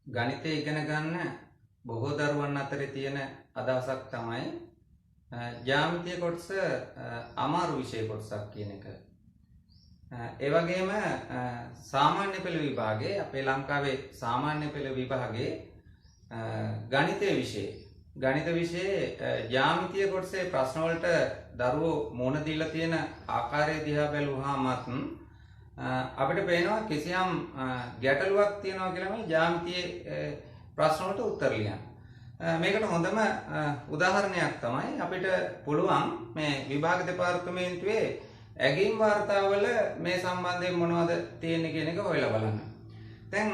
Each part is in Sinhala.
ගණිතය ඉගෙන ගන්න බොහෝ දරුවන් අතරේ තියෙන අදහසක් තමයි ජ්‍යාමිතිය කොටස අමාරු විෂය කොටසක් කියන එක. ඒ වගේම සාමාන්‍ය පෙළ විභාගයේ අපේ ලංකාවේ සාමාන්‍ය පෙළ විභාගයේ ගණිත විෂයේ ජ්‍යාමිතිය කොටසේ ප්‍රශ්න වලට දරුවෝ මුහුණ දීලා තියෙන ආකාරය දිහා බැලුවාමත් අපිට පේනවා කිසියම් ගැටලුවක් තියෙනවා කියලා මේ ජ්‍යාමිතියේ ප්‍රශ්න වලට උත්තර ලියන්න. මේකට හොඳම උදාහරණයක් තමයි අපිට පුළුවන් මේ විභාග දෙපාර්තමේන්තුවේ ඇගීම් වාර්තාවල මේ සම්බන්ධයෙන් මොනවද තියෙන්නේ කියන එක හොයලා බලන්න. දැන්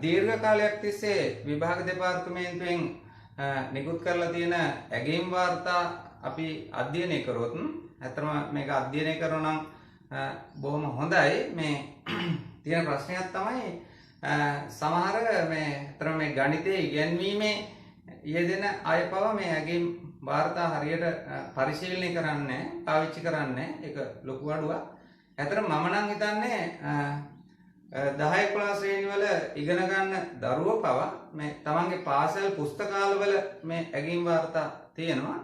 දීර්ඝ කාලයක් තිස්සේ විභාග දෙපාර්තමේන්තුවෙන් නිකුත් කරලා තියෙන ඇගීම් වාර්තා අපි අධ්‍යයනය කරොත් ඇත්තම මේක අධ්‍යයනය කරනවා නම් බොහොම හොඳයි. මේ තියෙන ප්‍රශ්නයක් තමයි සමහර මේ ගණිතයේ ඉගෙනීමේ යෙදෙන අය පවා මේ ඇගීම් වාර්තා හරියට පරිශීලනය කරන්නේ පාවිච්චි කරන්නේ. ඒක ලොකු අඩුවක්. ඇත්තට මම නම් හිතන්නේ 10-11 ශ්‍රේණිවල ඉගෙන ගන්න දරුවෝ පවා මේ තමන්ගේ පාසල් පුස්තකාලවල මේ ඇගීම් වාර්තා තියෙනවා.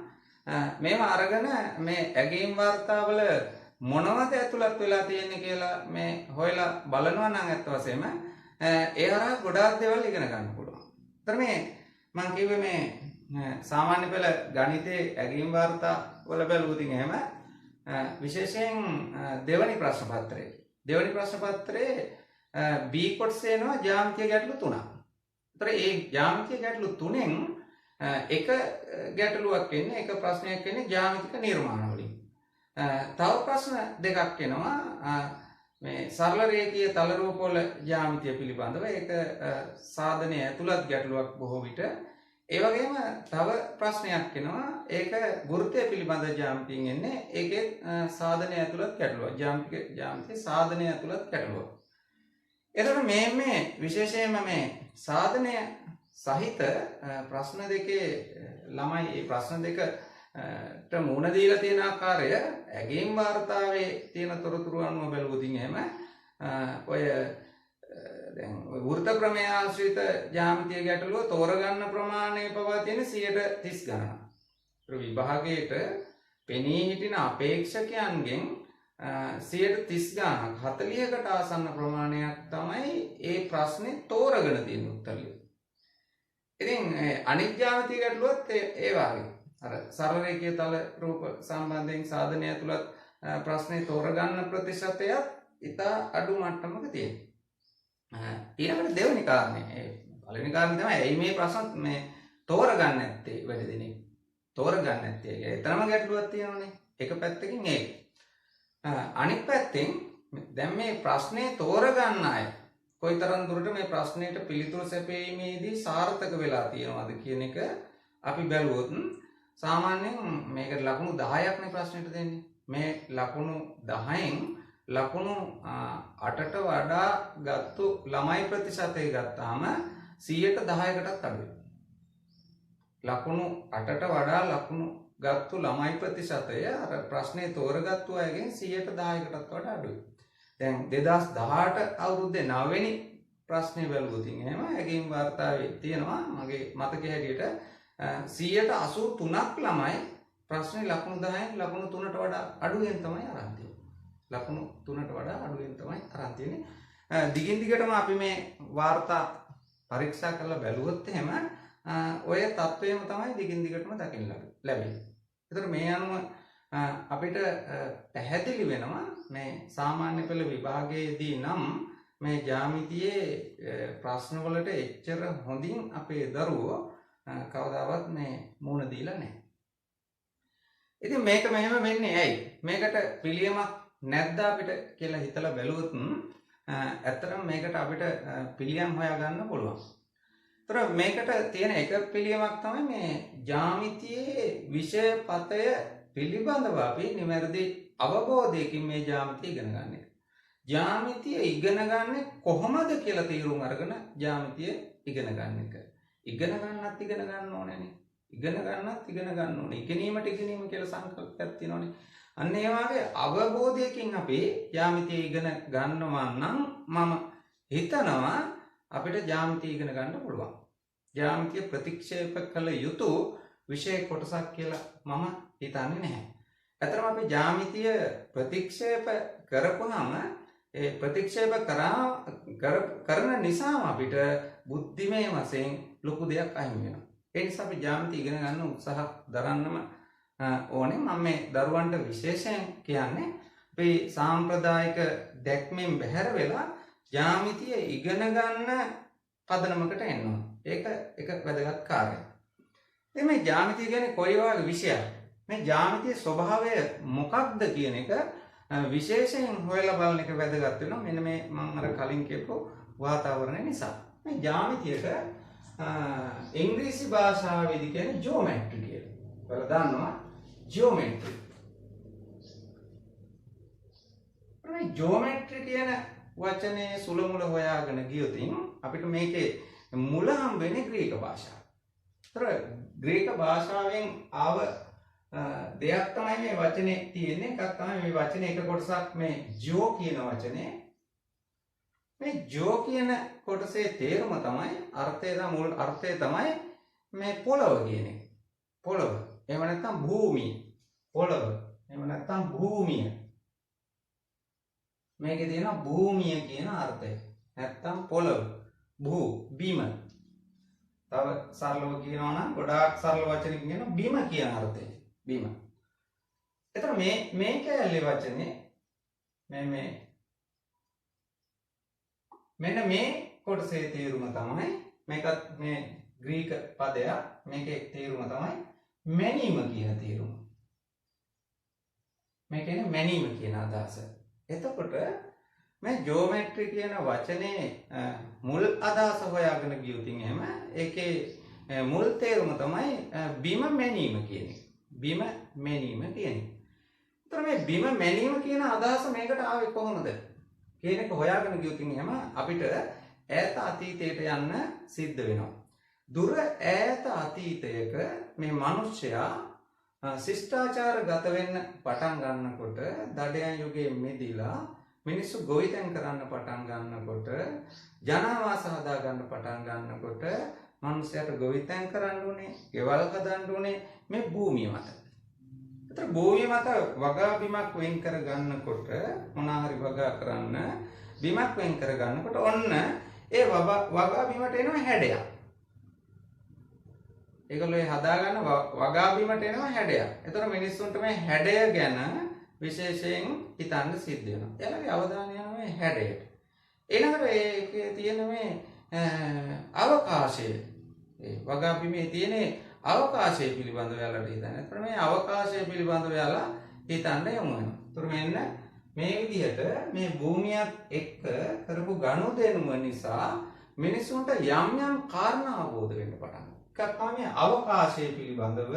මේවා අරගෙන මේ ඇගීම් වාර්තාවල මොනවද ඇතුළත් වෙලා තියෙන්නේ කියලා මේ හොයලා බලනවා නම් ඇත්ත වශයෙන්ම ඒ හරහා ගොඩාක් දේවල් ඉගෙන ගන්න පුළුවන්. ඒතර මේ මම කිව්වේ මේ සාමාන්‍ය පෙළ ගණිතයේ ඇගීම් වාර්තා වල බැලුවොත් එහෙම විශේෂයෙන් දෙවනි ප්‍රශ්න පත්‍රයේ B කොටසේ එනවා ජ්‍යාමිතිය ගැටලු 3ක්. ඒතර ඒ ජ්‍යාමිතිය ගැටලු 3න් එක ගැටලුවක් එන්නේ එක ප්‍රශ්නයක් එන්නේ ජ්‍යාමිතික නිර්මාණ වලින්. තව ප්‍රශ්න දෙකක් එනවා මේ සරල රේඛීය තල රූප වල ජ්‍යාමිතිය පිළිබඳව. ඒක සාධනයේ ඇතුළත් ගැටලුවක් බොහෝ විට. ඒ වගේම තව ප්‍රශ්නයක් එනවා ඒක වෘත්තය පිළිබඳ ජ්‍යාමිතියෙන් එන්නේ. ඒකේ සාධනයේ ඇතුළත් ගැටලුවක්. ජ්‍යාමිතියේ සාධනයේ ඇතුළත් ගැටලුවක්. එතකොට මේ විශේෂයෙන්ම මේ සාධනය සහිත ප්‍රශ්න දෙකේ ළමයි මේ ප්‍රශ්න දෙකට මුහුණ දීලා තියෙන ආකාරය ඇගීම් වාර්තාවේ තියෙන තොරතුරු අනුව බැලුවොත් එහෙම ඔය දැන් වෘත්ත ක්‍රමයේ ආශ්‍රිත ජ්‍යාමිතිය ගැටලුව තෝරගන්න ප්‍රමාණය පවා තියෙන 130 ගණනක්. විභාගයේට පෙනී හිටින අපේක්ෂකයන්ගෙන් 130 ගණනක් 40කට ආසන්න ප්‍රමාණයක් තමයි ඒ ප්‍රශ්නේ තෝරගෙන තියෙන උත්තරය. ඉතින් අනිත් ජ්‍යාමිතිය ගැටලුවත් ඒ වගේ අර සරල රේඛීය තල රූප සම්බන්ධයෙන් සාධනය ඇතුළත් ප්‍රශ්නේ තෝරගන්න ප්‍රතිශතයත් ඉතා අඩු මට්ටමක තියෙනවා. ඊළඟට දෙවෙනි කාරණේ පළවෙනි කාරණේ තමයි ඇයි මේ ප්‍රශ්න මේ තෝරගන්න නැත්තේ වැඩි දිනෙක තෝරගන්න නැත්තේ. එතරම් ගැටලුවක් තියෙනවනේ. එක පැත්තකින් ඒක. අනිත් පැත්තෙන් දැන් මේ ප්‍රශ්නේ තෝරගන්න අය කොයිතරම් දුරට මේ ප්‍රශ්නෙට පිළිතුරු සැපීමේදී සාර්ථක වෙලා තියෙනවද කියන එක අපි බැලුවොත් සාමාන්‍යයෙන් මේකට ලකුණු 10ක් නේ ප්‍රශ්නෙට දෙන්නේ. මේ ලකුණු 10න් ලකුණු 8ට වඩා ගත්තු ළමයි ප්‍රතිශතය ගත්තාම 10%කටත් අඩුයි. ලකුණු 8ට වඩා ලකුණු ගත්තු ළමයි ප්‍රතිශතය අර ප්‍රශ්නේ තෝරගත්තු අයගෙන් 10%කටත් වඩා අඩුයි. දැන් 2018 අවුරුද්දේ 9 වෙනි ප්‍රශ්නේ බැලුවොත් එහෙම ඇගීම් වාර්තාවේ තියෙනවා මගේ මතකයේ හැටියට 83ක් ළමයි ප්‍රශ්නේ ලකුණු 10න් ලකුණු 3ට වඩා අඩුවෙන් තමයි අරන් තියෙන්නේ. ලකුණු 3ට වඩා අඩුවෙන් තමයි අරන් තියෙන්නේ. දිගින් දිගටම අපි මේ වාර්තා පරීක්ෂා කරලා බැලුවොත් එහෙම ඔය තත්වයම තමයි දිගින් දිගටම දකින්න ලැබෙන්නේ. ඒතර මේ අනුව අපිට පැහැදිලි වෙනවා මේ සාමාන්‍ය පෙළ විභාගයේදී නම් මේ ජ්‍යාමිතියේ ප්‍රශ්න වලට එච්චර හොඳින් අපේ දරුවෝ කවදාවත් මේ මුහුණ දීලා නැහැ. ඉතින් මේක මෙහෙම වෙන්නේ ඇයි? මේකට පිළියමක් නැද්ද අපිට කියලා හිතලා බැලුවොත් ඇත්තටම මේකට අපිට පිළියම් හොයාගන්න පුළුවන්. ඒතර මේකට තියෙන එක පිළියමක් තමයි මේ ජ්‍යාමිතියේ විෂය පතය පිළිබඳව අපි නිවැරදි අවබෝධයකින් මේ ජ්‍යාමිතිය ඉගෙන ගන්න එක. ජ්‍යාමිතිය ඉගෙන ගන්න කොහොමද කියලා තීරුම් අරගෙන ජ්‍යාමිතිය ඉගෙන ගන්න එක. ඉගෙන ගන්න ඕනේනේ. ඉගෙන ගන්න ඕනේ. ඉගෙනීම කියලා සංකල්පයක් තියෙනවානේ. අන්න ඒ වගේ අවබෝධයකින් අපි ජ්‍යාමිතිය ඉගෙන ගන්නවා නම් මම හිතනවා අපිට ජ්‍යාමිතිය ඉගෙන ගන්න පුළුවන්. ජ්‍යාමිතිය ප්‍රතික්ෂේප කළ යුතු විෂය කොටසක් කියලා මම හිතන්නේ නැහැ. ඇත්තටම අපි ජ්‍යාමිතිය ප්‍රතික්ෂේප කරපුවාම ඒ ප්‍රතික්ෂේප කරන නිසාම අපිට බුද්ධිමය වශයෙන් ලොකු දෙයක් අහිමි වෙනවා. ඒ නිසා අපි ජ්‍යාමිතිය ඉගෙන ගන්න උත්සාහ දරන්නම ඕනේ. මම මේ දරුවන්ට විශේෂයෙන් කියන්නේ අපි සාම්ප්‍රදායික දැක්මෙන් බැහැර වෙලා ජ්‍යාමිතිය ඉගෙන ගන්න පදනමකට එන්න ඕනේ. ඒක එක වැදගත් කාර්යයක්. ඉතින් මේ ජ්‍යාමිතිය කියන්නේ කොයි වගේ විෂයක්? මේ ජ්‍යාමිතියේ ස්වභාවය මොකක්ද කියන එක විශේෂයෙන් හොයලා බලන එක වැදගත් වෙනවා. මෙන්න මේ මම අර කලින් කියපු වාතාවරණය නිසා. මේ ජ්‍යාමිතියට ඉංග්‍රීසි භාෂාවේදී කියන්නේ ජියෝමෙට්‍රි කියලා. ඔයාලා දන්නවා ජියෝමෙට්‍රි. මේ ජියෝමෙට්‍රි කියන වචනේ සුල මුල හොයාගෙන ගියොත් අපිට මේකේ මුල හම් වෙන්නේ ග්‍රීක භාෂාව. ඒතර ග්‍රීක භාෂාවෙන් ආව දෙයක් තමයි මේ වචනේ තියෙන්නේ. එකක් තමයි මේ වචනේ එක කොටසක් මේ ජෝ කියන වචනේ. මේ ජෝ කියන කොටසේ තේරුම තමයි මුල් අර්ථය තමයි මේ පොළව කියන එක. පොළව. එහෙම නැත්නම් භූමිය. පොළව. එහෙම නැත්නම් භූමිය. මේකේ තියෙනවා භූමිය කියන අර්ථය. නැත්නම් පොළව. බිම. තව සරලව කියනවා නම් ගොඩාක් සරල වචනකින් කියනවා බිම කියන අර්ථය. බිම. එතන මේ කැලේ වචනේ මෙන්න මේ කොටසේ තේරුම තමයි මේකත් මේ ග්‍රීක පදයක්. මේකේ තේරුම තමයි මැනීම කියන තේරුම. මේ කියන්නේ මැනීම කියන අදහස. එතකොට මේ ජියෝමෙට්‍රි කියන වචනේ මුල් අදහස හොයාගෙන ගියොත් එහෙම ඒකේ මුල් තේරුම තමයි බිම මැනීම කියන එක. බිම මැනීම කියන එක. ඒතර මේ බිම මැනීම කියන අදහස මේකට ආවේ කොහොමද කියන එක හොයාගෙන ගියොත් එහෙම අපිට ඈත අතීතයට යන්න සිද්ධ වෙනවා. දුර ඈත අතීතයක මේ මිනිස්සයා ශිෂ්ටාචාරගත වෙන්න පටන් ගන්නකොට දඩයන් යුගයේ මිදිලා මිනිස්සු ගොවිතැන් කරන්න පටන් ගන්නකොට ජනාවාස හදා ගන්න පටන් ගන්නකොට මිනිස්සයාට ගොවිතැන් කරන්න උනේ, ගෙවල් හදන්න උනේ මේ භූමිය මත. ඒතර භූමිය මත වගා බිමක් වෙන් කර ගන්නකොට මොනවා හරි වගා කරන්න බිමක් වෙන් කර ගන්නකොට ඔන්න ඒ වගා බිමට එනවා හැඩයක්. ඒගොල්ලෝ හදාගන්න වගා බිමට එනවා හැඩයක්. ඒතර මිනිස්සුන්ට මේ හැඩය ගැන විශේෂයෙන් හිතන්න සිද්ධ වෙනවා. එයාලගේ අවධානය යනවා මේ හැඩයට. ඊළඟට ඒකේ තියෙන මේ අවකාශය. ඒ වගා බිමේ තියෙන අවකාශය පිළිබඳව එයාලට හිතන්න. ඒතර මේ අවකාශය පිළිබඳව එයාලා හිතන්න යමු වෙනවා. ඒතර මෙන්න මේ විදිහට මේ භූමියත් එක්ක කරපු ගනුදෙනුව නිසා මිනිසුන්ට යම් කාරණා අවබෝධ වෙන්න පටන් ගන්නවා. එකක් තමයි අවකාශය පිළිබඳව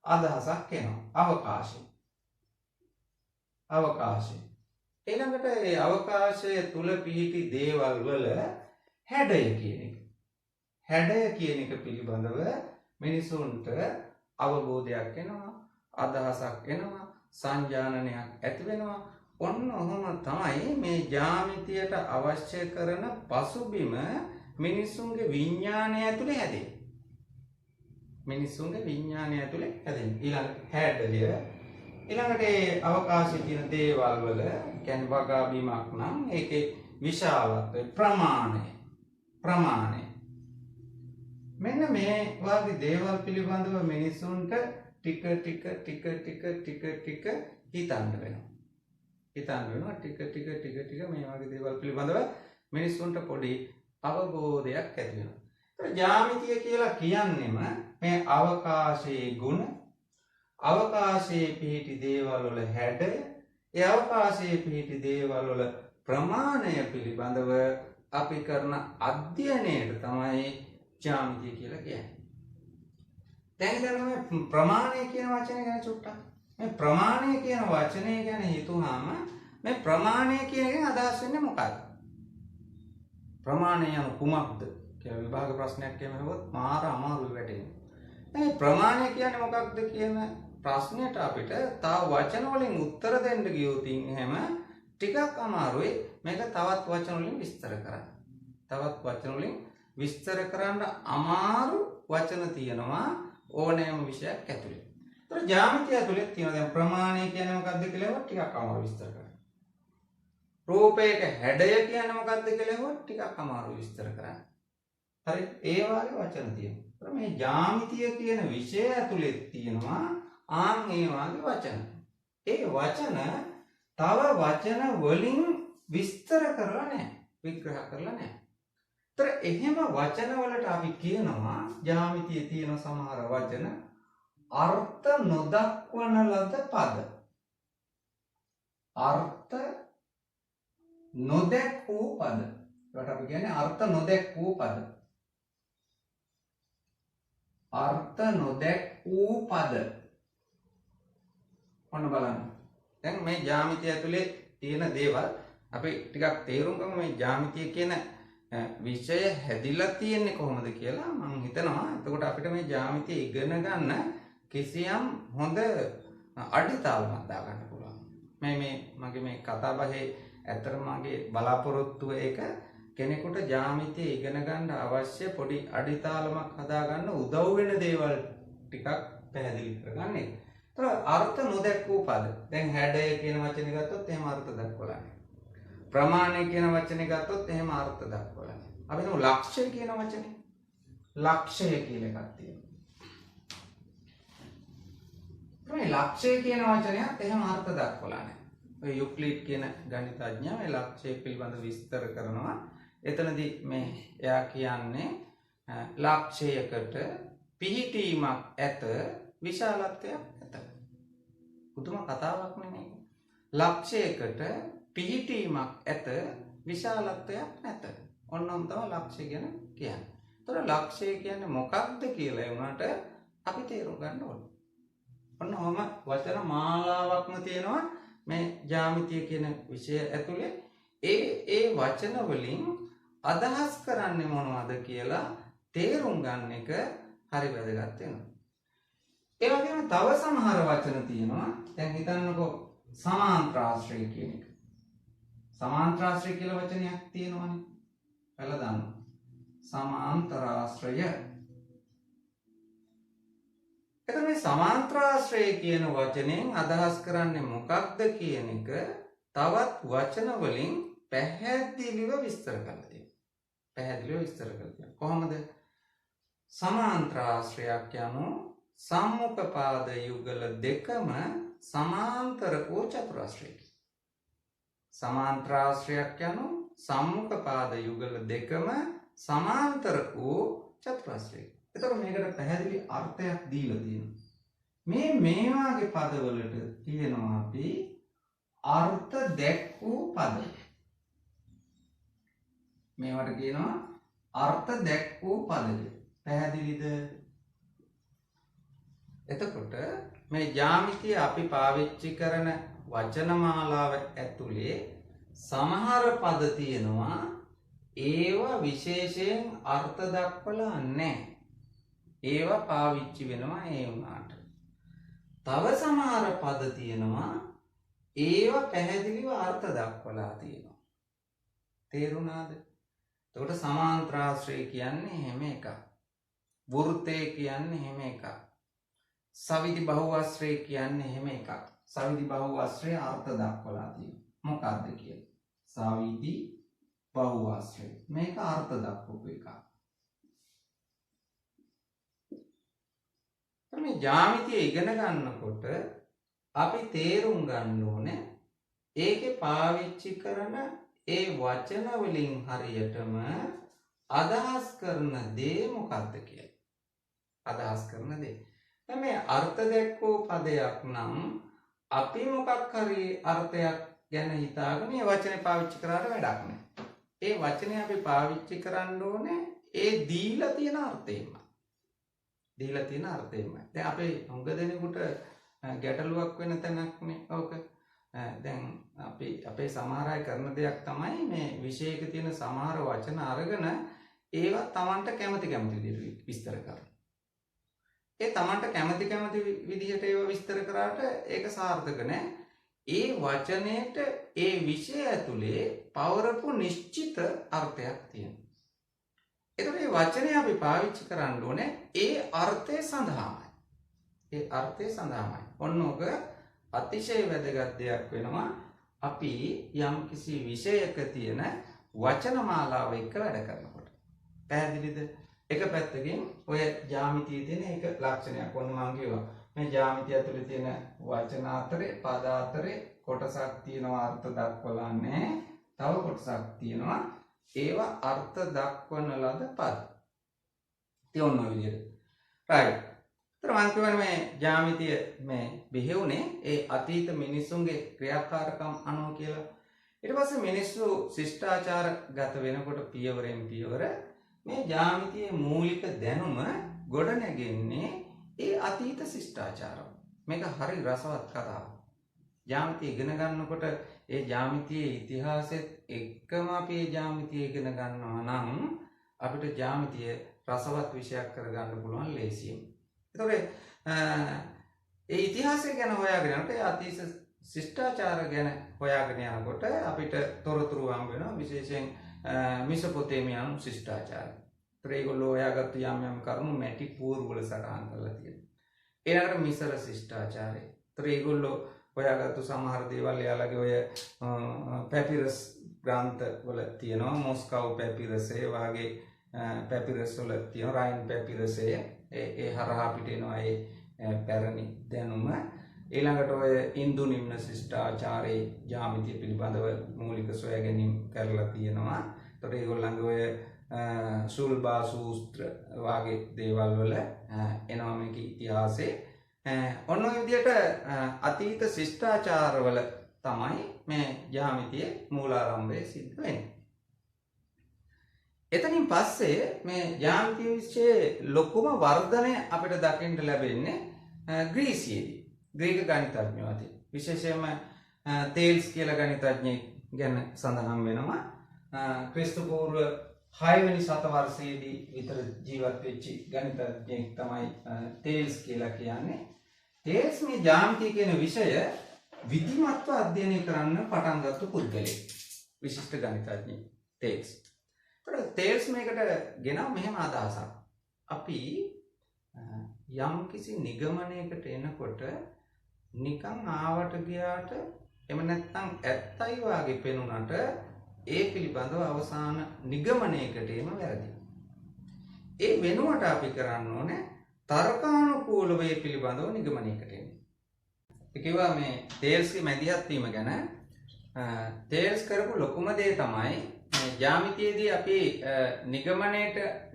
අදහසක් එනවා. අවකාශය. ඊළඟට ඒ අවකාශය තුල පිහිටි දේවල් වල හැඩය කියන එක. හැඩය කියන එක පිළිබඳව මිනිසුන්ට අවබෝධයක් එනවා, අදහසක් එනවා, සංජානනයක් ඇති වෙනවා. ඔන්න ඔහොම තමයි මේ ජ්‍යාමිතියට අවශ්‍ය කරන පසුබිම මිනිසුන්ගේ විඥානය ඇතුලේ හැදෙන්නේ. මිනිසුන්ගේ විඥානය ඇතුලේ හැදෙන්නේ. ඊළඟට හැඩය. ඊළඟට ඒ අවකාශයේ තියෙන දේවල් වල කියන්නේ වගා බිමක් නම් ඒකේ විශාලත්වය, ප්‍රමාණය. මෙන්න මේ වගේ දේවල් පිළිබඳව මිනිසුන්ට ටික ටික හිතන්න වෙනවා. ටික ටික මේ වගේ දේවල් පිළිබඳව මිනිසුන්ට පොඩි අවබෝධයක් ඇති වෙනවා. ජ්‍යාමිතිය කියලා කියන්නේම මේ අවකාශයේ ගුණ, අවකාශයේ පිහිටි දේවල් වල හැඩය, ඒ අවකාශයේ පිහිටි දේවල් වල ප්‍රමාණය පිළිබඳව අපි කරන අධ්‍යයනයට තමයි ජ්‍යාමිතිය කියලා කියන්නේ. දැන් මේ ප්‍රමාණය කියන වචනේ ගැන චුට්ටක්. මේ ප්‍රමාණය කියන වචනේ ගැන හිතුවාම මේ ප්‍රමාණය කියන එකෙන් අදහස් වෙන්නේ මොකක්ද? ප්‍රමාණය යන කුමක්ද කියලා විභාග ප්‍රශ්නයක් කියනකොට මාර අමාරුයි වැටෙන්නේ. මේ ප්‍රමාණය කියන්නේ මොකක්ද කියන ප්‍රශ්නයට අපිට තව වචන වලින් උත්තර දෙන්න ගියොත් එහෙම ටිකක් අමාරුයි මේක තවත් වචන වලින් විස්තර කරන්න. තවත් වචන වලින් විස්තර කරන්න අමාරු වචන තියෙනවා ඕනෑම විෂයක් ඇතුලේ. ඒතර ජ්‍යාමිතිය ඇතුලේ තියෙන දැන් ප්‍රමාණය කියන්නේ මොකක්ද කියලා ඒවා ටිකක් අමාරු විස්තර කරන්න. රූපයක හැඩය කියන්නේ මොකක්ද කියලා ඒවා ටිකක් අමාරු විස්තර කරන්න. හරි ඒ වගේ වචන තියෙනවා. මේ ජ්‍යාමිතිය කියන විෂය ඇතුලේ තියෙනවා ආන් ඒ වගේ වචන. ඒ වචන තව වචන වලින් විස්තර කරලා නැහැ. විග්‍රහ කරලා නැහැ. ඒතර එහෙම වචන වලට අපි කියනවා ජ්‍යාමිතියේ තියෙන සමහර වචන අර්ථ නොදක්වන ලද පද. අර්ථ නොදැක් වූ පද. ඒකට අපි කියන්නේ අර්ථ නොදැක් වූ පද. අර්ථ නොදැක් වූ පද. ඔන්න බලන්න. දැන් මේ ජ්‍යාමිතිය ඇතුලේ තියෙන දේවල් අපි ටිකක් තේරුම් ගමු. මේ ජ්‍යාමිතිය කියන විෂය හැදිලා තියෙන්නේ කොහොමද කියලා මම හිතනවා. එතකොට අපිට මේ ජ්‍යාමිතිය ඉගෙන ගන්න කිසියම් හොඳ අඩිතාලමක් දාගන්න පුළුවන්. මගේ මේ කතාබහේ ඇත්තටම මගේ බලාපොරොත්තුව ඒක කෙනෙකුට ජ්‍යාමිතිය ඉගෙන ගන්න අවශ්‍ය පොඩි අඩිතාලමක් හදාගන්න උදව් වෙන දේවල් ටිකක් පැහැදිලි කරගන්න එක. ඒතර අර්ථ නොදැක් වූ පද. දැන් හැඩය කියන වචනේ ගත්තොත් එහෙම අර්ථ දක්වලා නැහැ. ප්‍රමාණය කියන වචනේ ගත්තොත් එහෙම අර්ථ දක්වලා නැහැ. අපි හිතමු ලක්ෂය කියන වචනේ. ලක්ෂය කියලා එකක් තියෙනවා. මේ ලක්ෂය කියන වචනයත් එහෙම අර්ථ දක්වලා නැහැ. ඔය යුක්ලිඩ් කියන ගණිතඥයා මේ ලක්ෂය පිළිබඳ විස්තර කරනවා. එතනදී මේ එයා කියන්නේ ලක්ෂයකට පිහිටීමක් ඇත විශාලත්වයක් ඇත. පුදුම කතාවක් නෙමෙයි. ලක්ෂයකට පිහිටීමක් ඇත විශාලත්වයක් නැත. ඔන්නම් තමයි ලක්ෂය ගැන කියන්නේ. ඒතර ලක්ෂය කියන්නේ මොකක්ද කියලා වුණාට අපි තේරුම් ගන්න ඕනේ. ඔන්න ඔහම වචන මාලාවක්ම තියෙනවා මේ ජ්‍යාමිතිය කියන විෂය ඇතුලේ. ඒ වචන වලින් අදහස් කරන්නේ මොනවද කියලා තේරුම් ගන්න එක හරි වැදගත් වෙනවා. ඒ වගේම තව සමහර වචන තියෙනවා. දැන් හිතන්නකෝ සමාන්ත්‍රාශ්‍රය කියන එක. සමාන්ත්‍රාශ්‍රය කියලා වචනයක් තියෙනවනේ. එලා දාන්න. සමාන්තරාශ්‍රය. එතකොට මේ සමාන්ත්‍රාශ්‍රය කියන වචනයෙන් අදහස් කරන්නේ මොකක්ද කියන එක තවත් වචන වලින් පැහැදිලිව විස්තර කරලා තියෙනවා. පැහැදිලිව විස්තර කරලා තියෙනවා. කොහොමද? සමාන්ත්‍රාශ්‍රයක් යනු සම්මුඛ පාද යුගල දෙකම සමාන්තර වූ චතුරාශ්‍රයකි. සමාන්ත්‍රාශ්‍රයක් යනු සම්මුඛ පාද යුගල දෙකම සමාන්තර වූ චතුරාශ්‍රයකි. එතකොට මේකට පැහැදිලි අර්ථයක් දීලා තියෙනවා. මේ වාගේ පදවලට කියනවා අපි අර්ථ දැක් වූ පද. මේවට කියනවා අර්ථ දැක් වූ පද. පැහැදිලිද? එතකොට මේ ජ්‍යාමිතිය අපි පාවිච්චි කරන වචනමාලාව ඇතුලේ සමහර පද තියෙනවා ඒවා විශේෂයෙන් අර්ථ දක්වලා නැහැ. ඒවා පාවිච්චි වෙනවා ඒ වුණාට. තව සමහර පද තියෙනවා ඒවා පැහැදිලිව අර්ථ දක්වලා තියෙනවා. තේරුණාද? එතකොට සමාන්ත්‍රාශ්‍රය කියන්නේ හැම එකක්. වෘත්තය කියන්නේ හැම එකක්. සවිධි බහුවස්ත්‍රය කියන්නේ හැම එකක්. සවිධි බහුවස්ත්‍රය අර්ථ දක්වලා තියෙනවා. මොකක්ද කියලා? සවිධි බහුවස්ත්‍රය. මේක අර්ථ දක්වපු එකක්. මේ ජ්‍යාමිතිය ඉගෙන ගන්නකොට අපි තේරුම් ගන්න ඕනේ ඒකේ පාවිච්චි කරන ඒ වචන වලින් හරියටම අදහස් කරන දේ මොකක්ද කියලා. අදහස් කරන දේ. දැන් මේ අර්ථ දැක්වූ පදයක් නම් අපි මොකක් හරි අර්ථයක් ගැන හිතාගෙන මේ වචනේ පාවිච්චි කරාට වැඩක් නැහැ. ඒ වචනේ අපි පාවිච්චි කරන්න ඕනේ ඒ දීලා තියෙන අර්ථයෙන්ම. දීලා තියෙන අර්ථයෙන්ම. දැන් අපේ හුඟ දෙනෙකුට ගැටලුවක් වෙන තැනක් නේ ඕක. දැන් අපි අපේ සමහර අය කරන දෙයක් තමයි මේ විෂයක තියෙන සමහර වචන අරගෙන ඒවා Tamanට කැමති විදිහට විස්තර කරනවා. ඒ Tamanට කැමති විදිහට ඒවා විස්තර කරාට ඒක සාර්ථක නෑ. ඒ වචනයේට ඒ විෂය ඇතුලේ පවරපු නිශ්චිත අර්ථයක් තියෙනවා. එතකොට මේ වචනේ අපි පාවිච්චි කරන්න ඕනේ ඒ අර්ථය සඳහාමයි. ඒ අර්ථය සඳහාමයි. ඔන්න ඔක අතිශය වැදගත් දෙයක් වෙනවා. අපි යම් කිසි විෂයක තියෙන වචන මාලාව එක්ක වැඩ කරනකොට. පැහැදිලිද? එක පැත්තකින් ඔය ජ්‍යාමිතියේ තියෙන එක ලක්ෂණයක් ඔන්න මම කිව්වා. මේ ජ්‍යාමිතිය ඇතුලේ තියෙන වචන අතරේ පද අතරේ කොටසක් තියෙනවා අර්ථ දක්වලා නැහැ. තව කොටසක් තියෙනවා ඒවා අර්ථ දක්වන ලද පද. ඒ ඔන්න ඔය විදිහට. right. ඒතර මම කියවනේ මේ ජ්‍යාමිතිය මේ බෙහෙවුනේ ඒ අතීත මිනිසුන්ගේ ක්‍රියාකාරකම් අනුව කියලා. ඊට පස්සේ මිනිස්සු ශිෂ්ටාචාර ගත වෙනකොට පියවරෙන් පියවර මේ ජ්‍යාමිතියේ මූලික දැනුම ගොඩ නැගෙන්නේ ඒ අතීත ශිෂ්ටාචාර. මේක හරි රසවත් කතාවක්. ජ්‍යාමිතිය ඉගෙන ගන්නකොට ඒ ජ්‍යාමිතියේ ඉතිහාසෙත් එක්කම අපි ඒ ජ්‍යාමිතිය ඉගෙන ගන්නවා නම් අපිට ජ්‍යාමිතිය රසවත් විෂයක් කරගන්න පුළුවන් ලේසියෙන්. ඒතකොට ඒ ඉතිහාසය ගැන හොයාගෙන යනකොට ඒ අතීත ශිෂ්ටාචාර ගැන හොයාගෙන යනකොට අපිට තොරතුරු හම්බ වෙනවා විශේෂයෙන් මිසොපොතේමියානු ශිෂ්ටාචාරය. ඒතර ඒගොල්ලෝ හොයාගත්තු යම් යම් කරුණු මැටි පුවරුවල සටහන් කරලා තියෙනවා. ඊළඟට මිසර ශිෂ්ටාචාරය. ඒතර ඒගොල්ලෝ හොයාගත්තු සමහර දේවල් එයාලගේ ඔය පැපිරස් ග්‍රන්ථ වල තියෙනවා. මොස්කව් පැපිරස් ඒ වගේ පැපිරස් වල තියෙනවා. රයින් පැපිරස් ඒ හරහා පිට එනවා ඒ පැරණි දැනුම. ඊළඟට ඔය ඉන්දු නිම්න ශිෂ්ටාචාරයේ ජ්‍යාමිතිය පිළිබඳව මූලික සොයාගැනීම් කරලා තියෙනවා. ඒතකොට ඒගොල්ලන්ගේ ඔය සුල්බා සූත්‍ර වගේ දේවල් වල එනවා මේක ඉතිහාසයේ. ඔන්න ඔය විදිහට අතීත ශිෂ්ටාචාරවල තමයි මේ ජ්‍යාමිතියේ මූලාරම්භය සිද්ධ වෙන්නේ. එතනින් පස්සේ මේ ජ්‍යාමිතිය විශ්ේ ලොකුම වර්ධනය අපිට දකින්න ලැබෙන්නේ ග්‍රීසියේදී. ග්‍රීක ගණිතඥයෝ අතර විශේෂයෙන්ම තේල්ස් කියලා ගණිතඥයෙක් ගැන සඳහන් වෙනවා. ක්‍රිස්තු පූර්ව 6 වෙනි සතවර්ෂයේදී විතර ජීවත් වෙච්ච ගණිතඥයෙක් තමයි තේල්ස් කියලා කියන්නේ. තේල්ස් මේ ජ්‍යාමිතිය කියන විෂය විධිමත්ව අධ්‍යයනය කරන්න පටන් ගත්ත පුද්ගලයෙක්. විශිෂ්ට ගණිතඥයෙක් තේල්ස්. ඒකට තේල්ස් මේකට ගෙනාව මෙහෙම අදහසක්. අපි යම් කිසි නිගමනයකට එනකොට නිකන් ආවට ගියාට එම නැත්නම් ඇත්තයි වාගේ පෙනුනට ඒ පිළිබඳව අවසාන නිගමනයකට එම වැරදි. ඒ වෙනුවට අපි කරන්න ඕනේ තර්කානුකූලව ඒ පිළිබඳව නිගමනයකට එන්න. ඒ කිව්වා මේ තේල්ස්ගේ මැදිහත් වීම ගැන තේල්ස් කරපු ලොකුම දේ තමයි මේ ජ්‍යාමිතියේදී අපි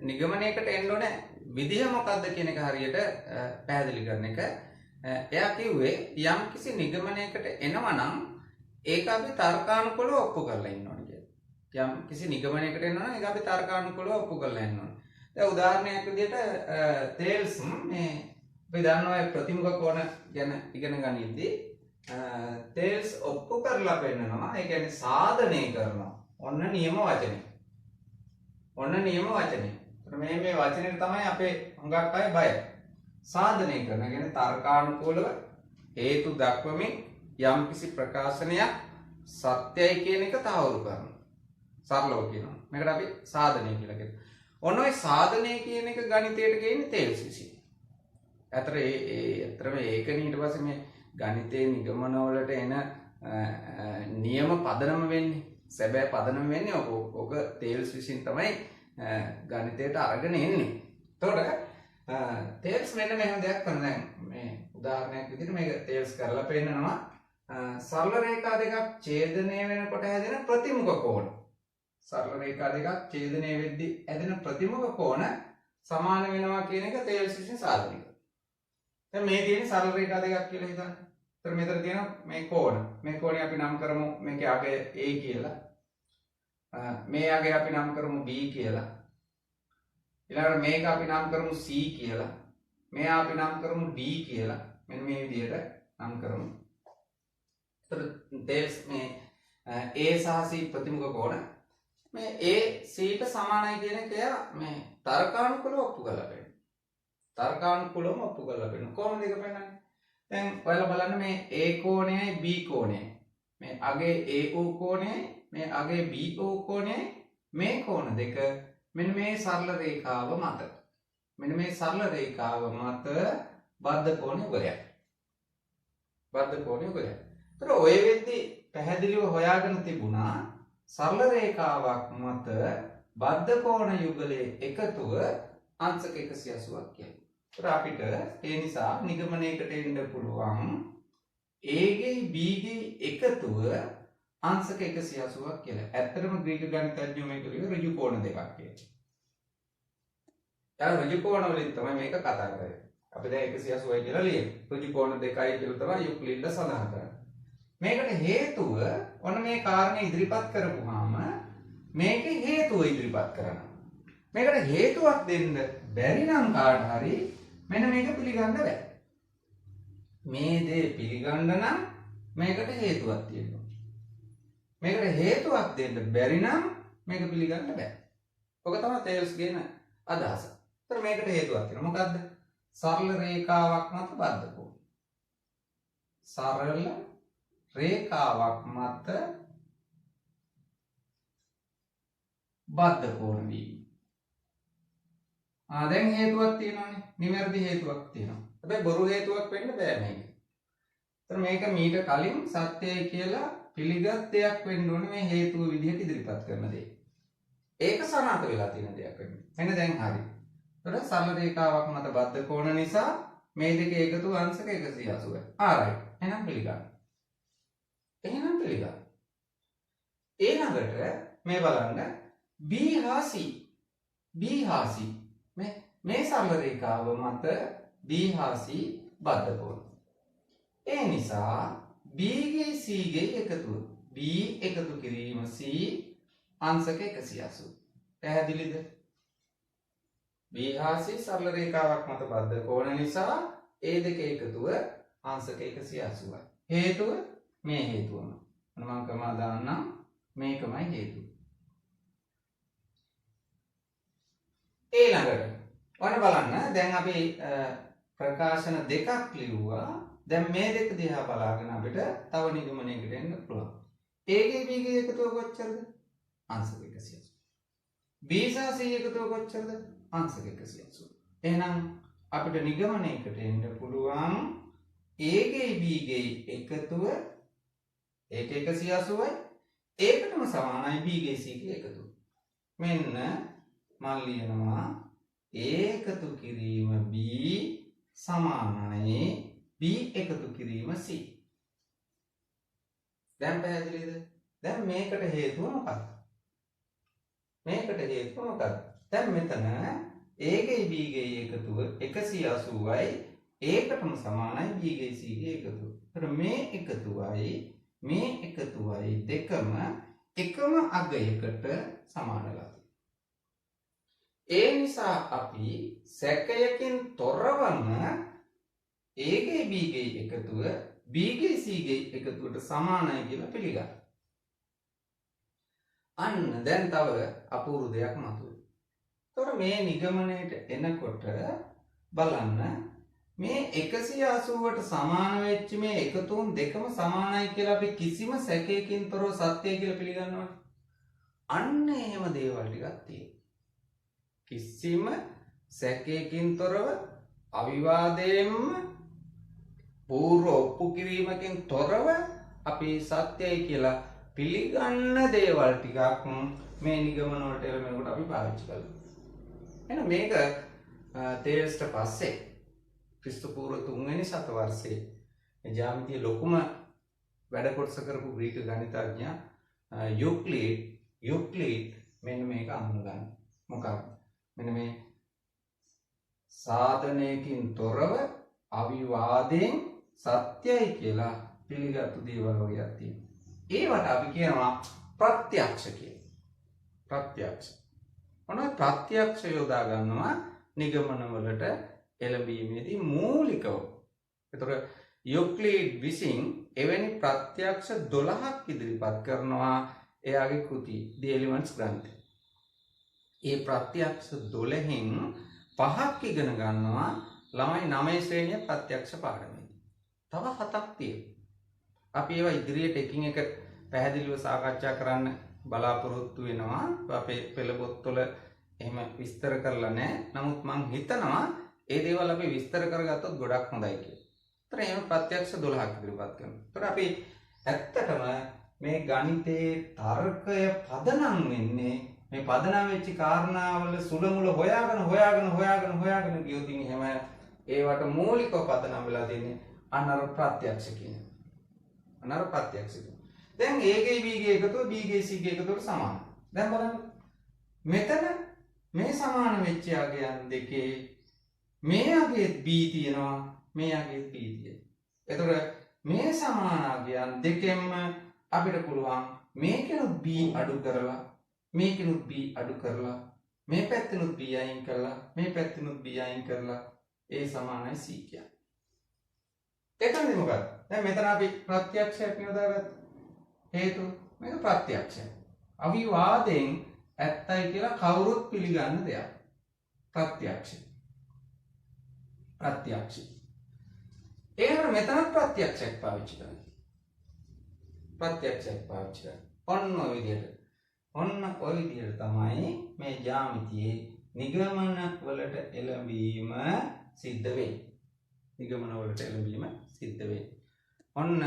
නිගමනයකට එන්න ඕනේ විදිහ මොකක්ද කියන එක හරියට පැහැදිලි කරන එක. එයා කිව්වේ යම් කිසි නිගමනයකට එනවා නම් ඒක අපි තර්කානුකූලව ඔප්පු කරලා ඉන්න ඕනේ කියලා. යම් කිසි නිගමනයකට එනවා නම් ඒක අපි තර්කානුකූලව ඔප්පු කරලා ඉන්න ඕනේ. දැන් උදාහරණයක් විදිහට තේල්ස් මේ අපි දන්නවා ප්‍රතිමුඛ කෝණ ගැන ඉගෙන ගනිද්දී තේල්ස් ඔප්පු කරලා පෙන්නනවා. ඒ කියන්නේ සාධනය කරනවා. ඔන්න නියම වචනේ. මේ වචනේ තමයි අපේ හුඟක් අය බය. සාධනය කරන කියන්නේ තර්කානුකූලව හේතු දක්වමින් යම්කිසි ප්‍රකාශනයක් සත්‍යයි කියන එක තහවුරු කරනවා. සරලව කියනවා. මේකට අපි සාධනය කියලා කියනවා. ඔන්න ඔය සාධනය කියන එක ගණිතයට කියන්නේ තේල්ස් විසින්. ඇත්තටම ඒකනේ ඊට පස්සේ මේ ගණිතයේ නිගමන වලට එන නියම පදනම වෙන්නේ. සැබෑ පදනම වෙන්නේ ඔක තේල්ස් විසින් තමයි ගණිතයට අරගෙන එන්නේ. එතකොට තේල්ස් මෙන්න මෙහෙම දෙයක් කරන දැන් මේ උදාහරණයක් විදිහට මේක තේල්ස් කරලා පෙන්නනවා. සරල රේඛා දෙකක් ඡේදනය වෙනකොට හැදෙන ප්‍රතිමුඛ කෝණ. සරල රේඛා දෙකක් ඡේදනය වෙද්දී හැදෙන ප්‍රතිමුඛ කෝණ සමාන වෙනවා කියන එක තේල්ස් විසින් සාධනය කරනවා. දැන් මේ තියෙන සරල රේඛා දෙකක් කියලා හිතන්න. ඒතර මෙතන තියෙන මේ කෝණ. මේ කෝණය අපි නම් කරමු මේකේ අගය A කියලා. මේ අගය අපි නම් කරමු B කියලා. ඊළඟට මේක අපි නම් කරමු C කියලා. මේ අපි නම් කරමු D කියලා. මෙන්න මේ විදිහට නම් කරමු. ඒතර තේල්ස් මේ A සහ C ප්‍රතිමුඛ කෝණ මේ A C ට සමානයි කියන එක මේ තර්කානුකූලව ඔප්පු කරලා බලන්න. තර්කානුකූලවම ඔප්පු කරලා බලන්න. කොහොමද ඒක පෙන්නන්නේ? දැන් ඔයාලා බලන්න මේ A කෝණයයි B කෝණයයි. මේ අගේ AO කෝණයයි මේ අගේ BO කෝණයයි මේ කෝණ දෙක මෙන්න මේ සරල රේඛාව මත මෙන්න මේ සරල රේඛාව මත බද්ධ කෝණය උගලයක්. බද්ධ කෝණය උගලයක්. ඒතර ඔය වෙද්දී පැහැදිලිව හොයාගෙන තිබුණා සරල රේඛාවක් මත බද්ධ කෝණ යුගලයේ එකතුව අංශක 180ක් කියලා. ඒතර අපිට ඒ නිසා නිගමනයකට එන්න පුළුවන් A ගේ B ගේ එකතුව අංශක 180ක් කියලා. ඇත්තටම ග්‍රීක ගණිතඥයෝ මේක ලියුවේ ඍජු කෝණ දෙකක් කියලා. දැන් ඍජු කෝණ වලින් තමයි මේක කතා කරන්නේ. අපි දැන් 180යි කියලා ලියමු. ඍජු කෝණ දෙකයි කියලා තමයි යුක්ලිඩ්ල සඳහන් කරන්නේ. මේකට හේතුව ඔන්න මේ කාරණේ ඉදිරිපත් කරපුවාම මේකේ හේතුව ඉදිරිපත් කරනවා. මේකට හේතුවක් දෙන්න බැරි නම් කාට හරි මෙන්න මේක පිළිගන්න බෑ. මේ දේ පිළිගන්න නම් මේකට හේතුවක් තියෙනවා. මේකට හේතුවක් දෙන්න බැරි නම් මේක පිළිගන්න බෑ. ඔක තමයි තේල්ස් කියන අදහස. ඒතර මේකට හේතුවක් තියෙනවා. මොකද්ද? සරල රේඛාවක් මත බද්ධ කෝණ. සරල රේඛාවක් මත බද්ධ කෝණ වීම. දැන් හේතුවක් තියෙනවානේ. නිවැරදි හේතුවක් තියෙනවා. හැබැයි බොරු හේතුවක් වෙන්න බෑ මේක. ඒතර මේක මීට කලින් සත්‍යයි කියලා පිළිගත් දෙයක් වෙන්න ඕනේ මේ හේතුව විදිහට ඉදිරිපත් කරන දේ. ඒක සනාථ වෙලා තියෙන දෙයක් වෙන්න. එන්න දැන් හරි. ඒතර සරල රේඛාවක් මත බද්ධ කෝණ නිසා මේ දෙක එකතු අංශක 180යි. ආරයි. එහෙනම් පිළිගන්න. එහෙනම් පිළිගන්න. ඊළඟට මේ බලන්න B හා C. B හා C මේ සරල රේඛාව මත B හා C බද්ධ කෝණ. ඒ නිසා B ගේ C ගේ එකතුව B එකතු කිරීම C අංශක 180. පැහැදිලිද? B හා C සරල රේඛාවක් මත බද්ධ කෝණ නිසා ඒ දෙක එකතුව අංශක 180යි. හේතුව මේ හේතුවම. මම කමා දාන්නම් මේකමයි හේතුව. ඊළඟට ඔන්න බලන්න දැන් අපි ප්‍රකාශන දෙකක් ලියුවා. දැන් මේ දෙක දිහා බලාගෙන අපිට තව නිගමනයකට එන්න පුළුවන්. A ගේ B ගේ එකතුව කොච්චරද? අංශක 180. B සහ C එකතුව කොච්චරද? අංශක 180. එහෙනම් අපිට නිගමනයකට එන්න පුළුවන් A ගේ B ගේ එකතුව ඒක 180යි. ඒකටම සමානයි B ගේ C ගේ එකතුව. මෙන්න මම ලියනවා එකතු කිරීම B සමානයි B එකතු කිරීම C. දැන් පැහැදිලිද? දැන් මේකට හේතුව මොකක්ද? මේකට හේතුව මොකක්ද? දැන් මෙතන A ගේ B ගේ එකතුව 180යි ඒකටම සමානයි B ගේ C ගේ එකතුව. ඒතර මේ එකතුවයි දෙකම එකම අගයකට සමාන වෙලා. ඒ නිසා අපි සැකයකින් තොරවම A ගේ B ගේ එකතුව B ගේ C ගේ එකතුවට සමානයි කියලා පිළිගන්නවා. අන්න දැන් තව අපූර්ව දෙයක් මතුවේ. ඒතකොට මේ නිගමනයට එනකොට බලන්න මේ 180ට සමාන වෙච්ච මේ එකතුන් දෙකම සමානයි කියලා අපි කිසිම සැකයකින් තොරව සත්‍යයි කියලා පිළිගන්නවනේ. අන්න එහෙම දේවල් ටිකක් තියෙනවා. කිසිම සැකයකින් තොරව අවිවාදයෙන්ම පූර්ව ඔප්පු කිරීමකින් තොරව අපි සත්‍යයි කියලා පිළිගන්න දේවල් ටිකක් මේ නිගමන වලට එළමෙනකොට අපි පාවිච්චි කරනවා. එහෙනම් මේක තේල්ස්ට පස්සේ ක්‍රිස්තු පූර්ව 3 වෙනි සතවර්ෂයේ මේ ජ්‍යාමිතිය ලොකුම වැඩ කොටස කරපු ග්‍රීක ගණිතඥයා යුක්ලිඩ් මෙන්න මේක අඳුනගන්න. මොකක්ද? මෙන්න මේ සාධනයකින් තොරව අවිවාදයෙන් සත්‍යයි කියලා පිළිගත්තු දේවල් වගේක් තියෙනවා. ඒවට අපි කියනවා ප්‍රත්‍යක්ෂ කියලා. ප්‍රත්‍යක්ෂ. මොනවද ප්‍රත්‍යක්ෂ යොදා ගන්නවා නිගමන වලට එළඹීමේදී මූලිකව. ඒතර යුක්ලිඩ් විසින් එවැනි ප්‍රත්‍යක්ෂ 12ක් ඉදිරිපත් කරනවා එයාගේ කෘති The Elements ග්‍රන්ථය. ඒ ප්‍රත්‍යක්ෂ 12න් 5ක් ඉගෙන ගන්නවා ළමයි 9 ශ්‍රේණිය ප්‍රත්‍යක්ෂ පාඩමේදී. තව 7ක් තියෙනවා. අපි ඒවා ඉදිරියට එකින් එක පැහැදිලිව සාකච්ඡා කරන්න බලාපොරොත්තු වෙනවා. අපේ පෙළ පොත්වල එහෙම විස්තර කරලා නැහැ. නමුත් මං හිතනවා ඒ දේවල් අපි විස්තර කරගත්තොත් ගොඩක් හොඳයි කියලා. ඒතර එහෙම ප්‍රත්‍යක්ෂ 12ක් ඉදිරිපත් කරනවා. ඒතර අපි ඇත්තටම මේ ගණිතයේ තර්කය පදනම් වෙන්නේ මේ පදනම් වෙච්ච කාරණාවල සුළමුල හොයාගෙන ගියොත් එහෙම ඒවට මූලිකව පදනම් වෙලා තියෙන්නේ අනර ප්‍රත්‍යක්ෂ කියන. අනර ප්‍රත්‍යක්ෂ. දැන් A ගේ B ගේ එකතුව B ගේ C ගේ එකතුවට සමානයි. දැන් බලන්න. මෙතන මේ සමාන වෙච්ච අගයන් දෙකේ මේ අගේ B තියෙනවා මේ අගේ B තියෙනවා. එතකොට මේ සමාන අගයන් දෙකෙන්ම අපිට පුළුවන් මේකෙනුත් B අඩු කරලා මේකෙනුත් B අඩු කරලා මේ පැත්තෙනුත් B අයින් කරලා මේ පැත්තෙනුත් B අයින් කරලා A සමානයි C කියන්නේ. එතනදී මොකක්ද? දැන් මෙතන අපි ප්‍රත්‍යක්ෂයක් නියදාගත්තා. හේතුව මේක ප්‍රත්‍යක්ෂය. අවිවාදයෙන් ඇත්තයි කියලා කවුරුත් පිළිගන්න දෙයක්. ප්‍රත්‍යක්ෂය. ඒකට මෙතන ප්‍රත්‍යක්ෂයක් පාවිච්චි කරනවා. ප්‍රත්‍යක්ෂයක් පාවිච්චි කරනවා. ඔන්න ඔය විදිහට තමයි මේ ජ්‍යාමිතියේ නිගමන වලට එළඹීම සිද්ධ වෙන්නේ. ඔන්න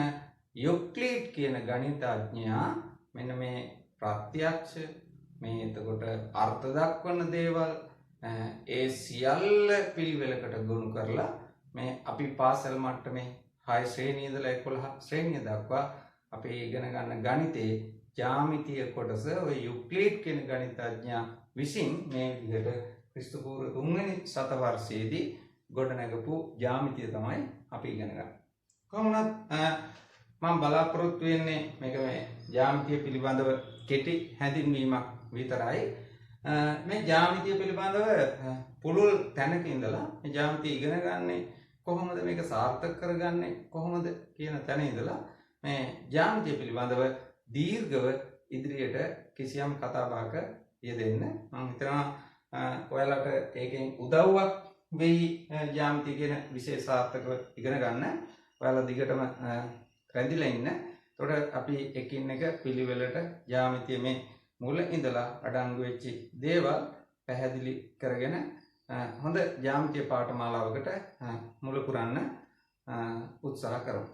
යුක්ලිඩ් කියන ගණිතඥයා මෙන්න මේ ප්‍රත්‍යක්ෂ මේ එතකොට අර්ථ දක්වන දේවල් ඒ සියල්ල පිළිවෙලකට ගොනු කරලා මේ අපි පාසල් මට්ටමේ 6 ශ්‍රේණිය ඉඳලා 11 ශ්‍රේණිය දක්වා අපි ඉගෙන ගන්න ගණිතයේ ජ්‍යාමිතිය කොටස ඔය යුක්ලිඩ් කියන ගණිතඥයා විසින් මේ විදිහට ක්‍රිස්තු පූර්ව 3 වෙනි සතවර්ෂයේදී ගොඩනගපු ජ්‍යාමිතිය තමයි අපි ඉගෙන ගන්න. කොහොමද මම බලාපොරොත්තු වෙන්නේ මේක මේ ජ්‍යාමිතිය පිළිබඳව කෙටි හැඳින්වීමක් විතරයි. මේ ජ්‍යාමිතිය පිළිබඳව පුළුල් තැනක ඉඳලා මේ ජ්‍යාමිතිය ඉගෙන ගන්නේ කොහොමද මේක සාර්ථක කරගන්නේ කොහොමද කියන තැන ඉඳලා මේ ජ්‍යාමිතිය පිළිබඳව දීර්ඝව ඉදිරියට කිසියම් කතා බහක යෙදෙන්න මම හිතනවා ඔයාලට ඒකෙන් උදව්වක් වෙයි ජ්‍යාමිතිය කියන විෂය සාර්ථකව ඉගෙන ගන්න. ඔයාලා දිගටම රැඳිලා ඉන්න. එතකොට අපි එකින් එක පිළිවෙලට ජ්‍යාමිතිය මේ මුල ඉඳලා අඩංගු වෙච්ච දේවල් පැහැදිලි කරගෙන හොඳ ජ්‍යාමිතිය පාඨමාලාවකට මුල පුරන්න උත්සාහ කරමු.